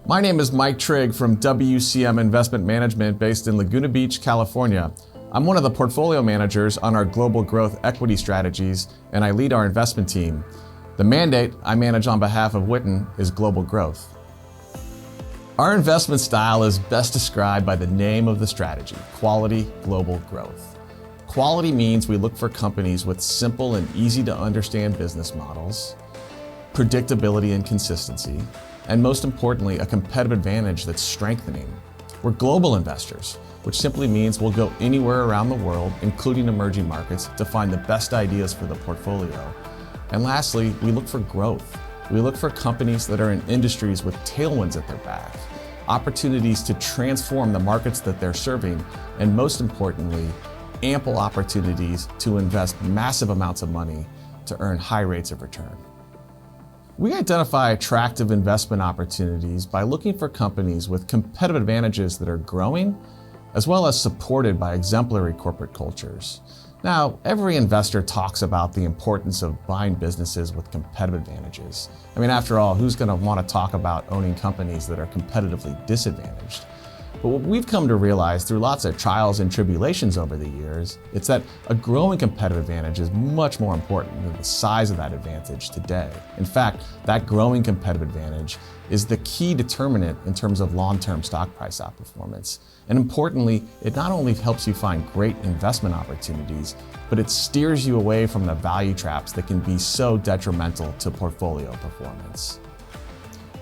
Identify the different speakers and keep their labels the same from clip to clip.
Speaker 1: My name is Mike Trigg from WCM Investment Management based in Laguna Beach, California. I'm one of the portfolio managers on our global growth equity strategies, and I lead our investment team. The mandate I manage on behalf of Witan is global growth. Our investment style is best described by the name of the strategy, quality global growth. Quality means we look for companies with simple and easy to understand business models, predictability and consistency, and most importantly, a competitive advantage that's strengthening. We're global investors, which simply means we'll go anywhere around the world, including emerging markets, to find the best ideas for the portfolio. And lastly, we look for growth. We look for companies that are in industries with tailwinds at their back, opportunities to transform the markets that they're serving, and most importantly, ample opportunities to invest massive amounts of money to earn high rates of return. We identify attractive investment opportunities by looking for companies with competitive advantages that are growing, as well as supported by exemplary corporate cultures. Now, every investor talks about the importance of buying businesses with competitive advantages. I mean, after all, who's going to want to talk about owning companies that are competitively disadvantaged? But what we've come to realize through lots of trials and tribulations over the years, it's that a growing competitive advantage is much more important than the size of that advantage today. In fact, that growing competitive advantage is the key determinant in terms of long-term stock price outperformance. And importantly, it not only helps you find great investment opportunities, but it steers you away from the value traps that can be so detrimental to portfolio performance.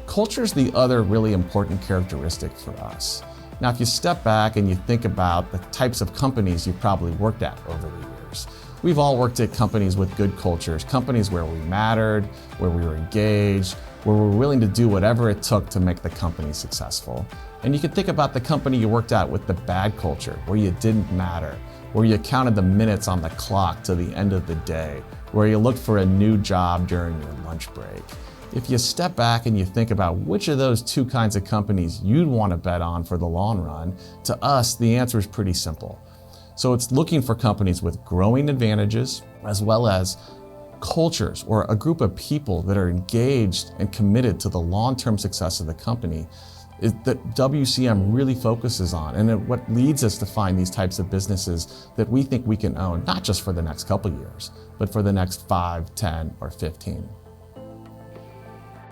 Speaker 1: Culture is the other really important characteristic for us. Now, if you step back and you think about the types of companies you've probably worked at over the years, we've all worked at companies with good cultures, companies where we mattered, where we were engaged, where we were willing to do whatever it took to make the company successful. And you can think about the company you worked at with the bad culture, where you didn't matter, where you counted the minutes on the clock to the end of the day, where you looked for a new job during your lunch break. If you step back and you think about which of those two kinds of companies you'd want to bet on for the long run, to us, the answer is pretty simple. So it's looking for companies with growing advantages, as well as cultures or a group of people that are engaged and committed to the long-term success of the company is that WCM really focuses on, and what leads us to find these types of businesses that we think we can own, not just for the next couple years, but for the next 5, 10, or 15.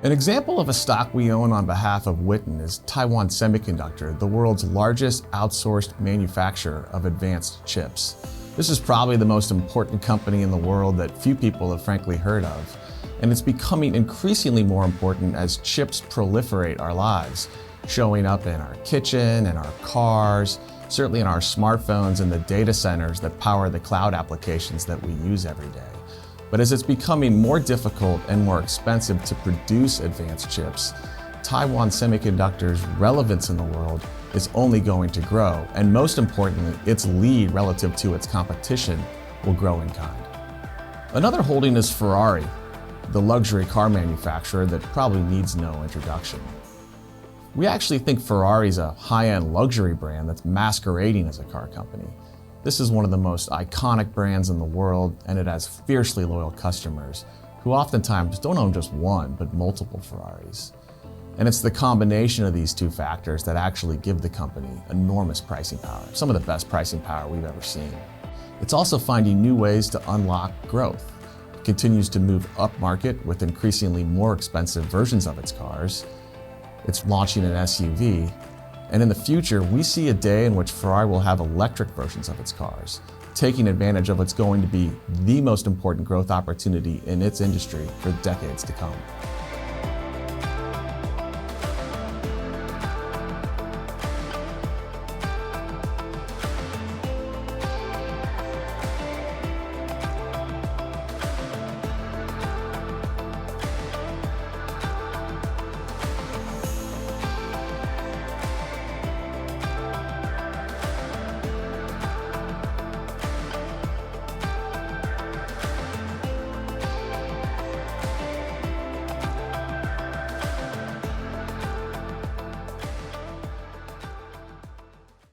Speaker 1: An example of a stock we own on behalf of Witan is Taiwan Semiconductor, the world's largest outsourced manufacturer of advanced chips. This is probably the most important company in the world that few people have frankly heard of, and it's becoming increasingly more important as chips proliferate our lives, showing up in our kitchen and our cars, certainly in our smartphones and the data centers that power the cloud applications that we use every day. But as it's becoming more difficult and more expensive to produce advanced chips, Taiwan Semiconductor's relevance in the world is only going to grow, and most importantly, its lead relative to its competition will grow in kind. Another holding is Ferrari, the luxury car manufacturer that probably needs no introduction. We actually think Ferrari's a high-end luxury brand that's masquerading as a car company. This is one of the most iconic brands in the world, and it has fiercely loyal customers who oftentimes don't own just one, but multiple Ferraris. And it's the combination of these two factors that actually give the company enormous pricing power, some of the best pricing power we've ever seen. It's also finding new ways to unlock growth. It continues to move upmarket with increasingly more expensive versions of its cars. It's launching an SUV. And in the future, we see a day in which Ferrari will have electric versions of its cars, taking advantage of what's going to be the most important growth opportunity in its industry for decades to come.